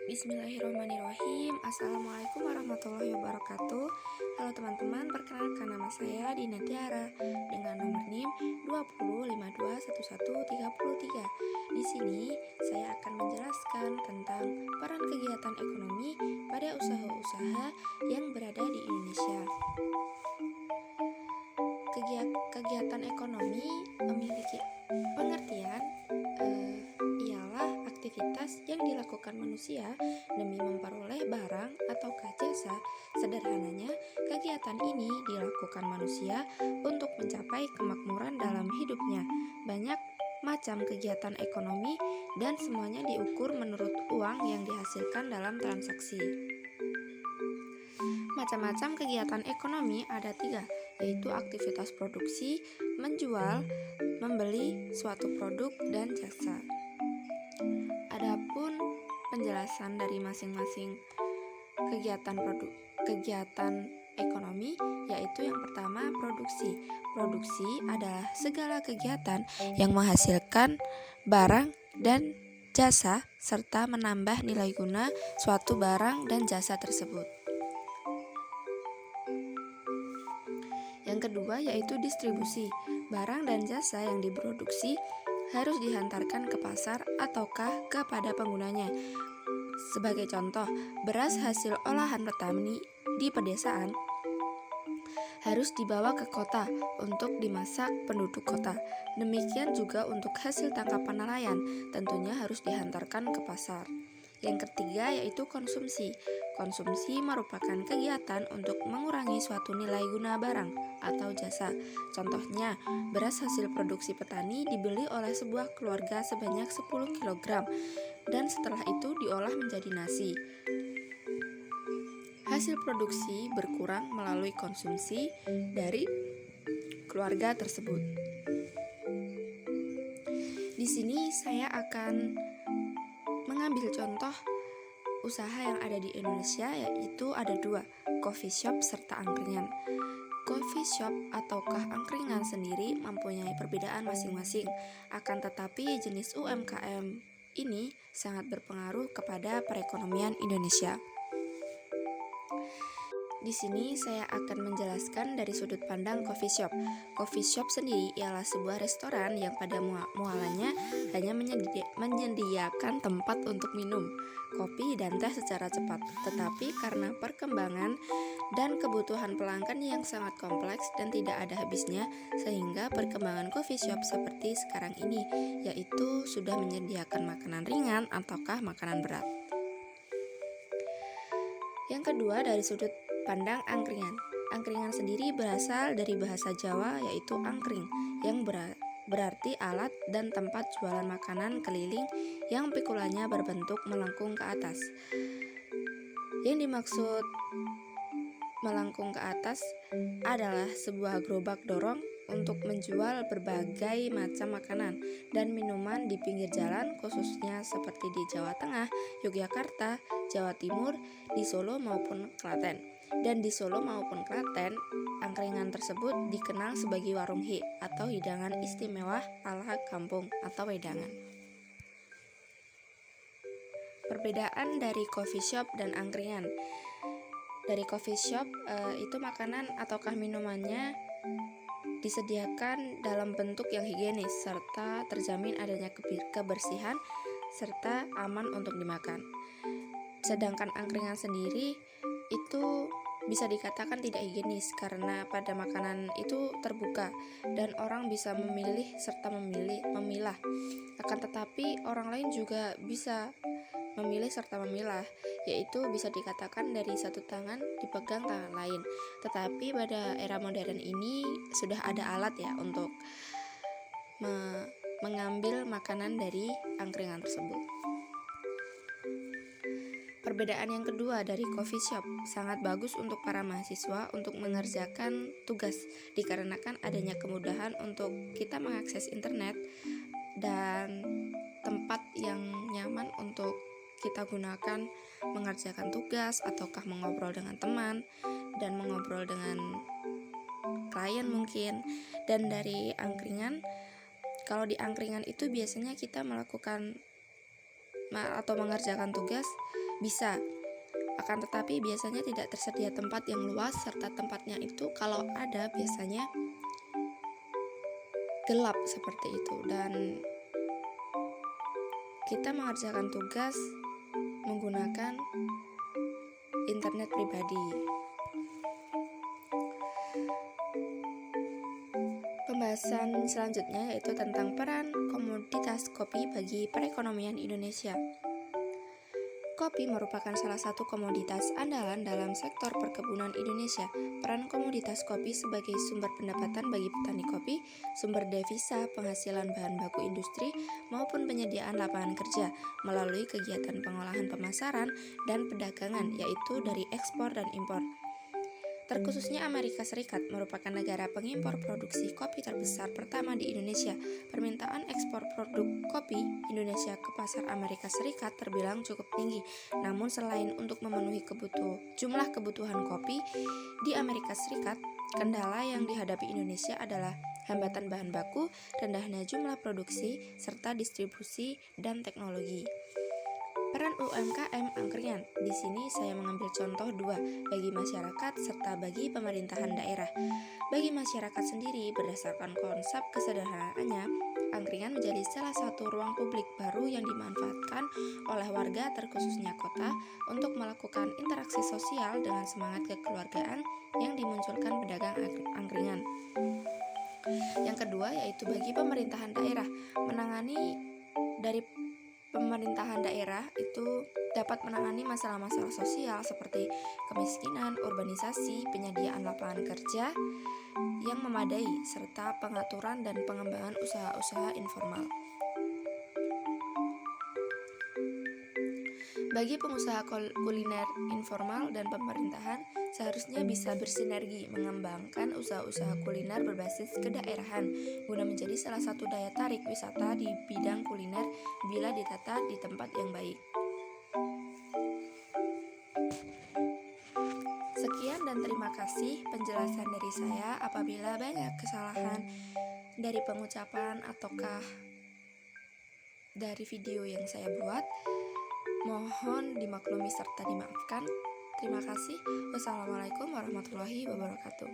Bismillahirrahmanirrahim. Assalamualaikum warahmatullahi wabarakatuh. Halo teman-teman, perkenalkan nama saya Dina Tiara dengan nomor NIM 20521133. Di sini saya akan menjelaskan tentang peran kegiatan ekonomi pada usaha-usaha yang berada di Indonesia. Kegiatan ekonomi memiliki pengertian ialah aktivitas yang dilakukan manusia demi memperoleh barang atau jasa. Sederhananya, kegiatan ini dilakukan manusia untuk mencapai kemakmuran dalam hidupnya. Banyak macam kegiatan ekonomi dan semuanya diukur menurut uang yang dihasilkan dalam transaksi. Macam-macam kegiatan ekonomi ada 3, yaitu aktivitas produksi, menjual, membeli suatu produk dan jasa. Adapun penjelasan dari masing-masing kegiatan ekonomi, yaitu yang pertama produksi. Produksi adalah segala kegiatan yang menghasilkan barang dan jasa serta menambah nilai guna suatu barang dan jasa tersebut. Yang kedua yaitu distribusi. Barang dan jasa yang diproduksi harus dihantarkan ke pasar ataukah kepada penggunanya. Sebagai contoh, beras hasil olahan petani di pedesaan harus dibawa ke kota untuk dimasak penduduk kota. Demikian juga untuk hasil tangkapan nelayan, tentunya harus dihantarkan ke pasar. Yang ketiga yaitu konsumsi. Konsumsi merupakan kegiatan untuk mengurangi suatu nilai guna barang atau jasa. Contohnya, beras hasil produksi petani dibeli oleh sebuah keluarga sebanyak 10 kg dan setelah itu diolah menjadi nasi. Hasil produksi berkurang melalui konsumsi dari keluarga tersebut. Di sini saya akan mengambil contoh usaha yang ada di Indonesia, yaitu ada 2, coffee shop serta angkringan. Coffee shop ataukah angkringan sendiri mempunyai perbedaan masing-masing, akan tetapi jenis UMKM ini sangat berpengaruh kepada perekonomian Indonesia. Di sini saya akan menjelaskan dari sudut pandang coffee shop. Coffee shop sendiri ialah sebuah restoran yang pada mualannya hanya menyediakan tempat untuk minum kopi dan teh secara cepat. Tetapi karena perkembangan dan kebutuhan pelanggan yang sangat kompleks dan tidak ada habisnya, sehingga perkembangan coffee shop seperti sekarang ini, yaitu sudah menyediakan makanan ringan ataukah makanan berat. Yang kedua dari sudut pandang angkringan. Angkringan sendiri berasal dari bahasa Jawa yaitu angkring, yang berarti alat dan tempat jualan makanan keliling yang pikulannya berbentuk melengkung ke atas. Yang dimaksud melengkung ke atas adalah sebuah gerobak dorong untuk menjual berbagai macam makanan dan minuman di pinggir jalan, khususnya seperti di Jawa Tengah, Yogyakarta, Jawa Timur, di Solo maupun Klaten. Dan di Solo maupun Klaten, angkringan tersebut dikenal sebagai warung hi atau hidangan istimewa ala kampung atau wedangan. Perbedaan dari coffee shop dan angkringan. Dari coffee shop itu makanan ataukah minumannya disediakan dalam bentuk yang higienis serta terjamin adanya kebersihan serta aman untuk dimakan. Sedangkan angkringan sendiri itu bisa dikatakan tidak higienis karena pada makanan itu terbuka dan orang bisa memilih serta memilah. Akan tetapi orang lain juga bisa memilih serta memilah, yaitu bisa dikatakan dari satu tangan dipegang tangan lain. Tetapi pada era modern ini sudah ada alat ya untuk mengambil makanan dari angkringan tersebut. Perbedaan yang kedua dari coffee shop, sangat bagus untuk para mahasiswa untuk mengerjakan tugas dikarenakan adanya kemudahan untuk kita mengakses internet dan tempat yang nyaman untuk kita gunakan mengerjakan tugas ataukah mengobrol dengan teman dan mengobrol dengan klien mungkin. Dan dari angkringan, kalau di angkringan itu biasanya kita melakukan atau mengerjakan tugas Bisa, akan tetapi biasanya tidak tersedia tempat yang luas serta tempatnya itu kalau ada biasanya gelap seperti itu, dan kita mengerjakan tugas menggunakan internet pribadi. Pembahasan selanjutnya yaitu tentang peran komoditas kopi bagi perekonomian Indonesia. Kopi merupakan salah satu komoditas andalan dalam sektor perkebunan Indonesia. Peran komoditas kopi sebagai sumber pendapatan bagi petani kopi, sumber devisa, penghasilan bahan baku industri, maupun penyediaan lapangan kerja melalui kegiatan pengolahan pemasaran dan perdagangan, yaitu dari ekspor dan impor. Terkhususnya Amerika Serikat merupakan negara pengimpor produksi kopi terbesar pertama di Indonesia. Permintaan ekspor produk kopi Indonesia ke pasar Amerika Serikat terbilang cukup tinggi. Namun selain untuk memenuhi jumlah kebutuhan kopi di Amerika Serikat, kendala yang dihadapi Indonesia adalah hambatan bahan baku, rendahnya jumlah produksi, serta distribusi dan teknologi. Peran UMKM angkringan. Di sini saya mengambil contoh dua, bagi masyarakat serta bagi pemerintahan daerah. Bagi masyarakat sendiri, berdasarkan konsep kesederhanaannya, angkringan menjadi salah satu ruang publik baru yang dimanfaatkan oleh warga terkhususnya kota untuk melakukan interaksi sosial dengan semangat kekeluargaan yang dimunculkan pedagang angkringan. Yang kedua yaitu bagi pemerintahan daerah, pemerintahan daerah itu dapat menangani masalah-masalah sosial seperti kemiskinan, urbanisasi, penyediaan lapangan kerja yang memadai, serta pengaturan dan pengembangan usaha-usaha informal. Bagi pengusaha kuliner informal dan pemerintahan seharusnya bisa bersinergi mengembangkan usaha-usaha kuliner berbasis kedaerahan guna menjadi salah satu daya tarik wisata di bidang kuliner bila ditata di tempat yang baik. Sekian dan terima kasih penjelasan dari saya. Apabila banyak kesalahan dari pengucapan ataukah dari video yang saya buat, mohon dimaklumi serta dimaafkan. Terima kasih. Wassalamualaikum warahmatullahi wabarakatuh.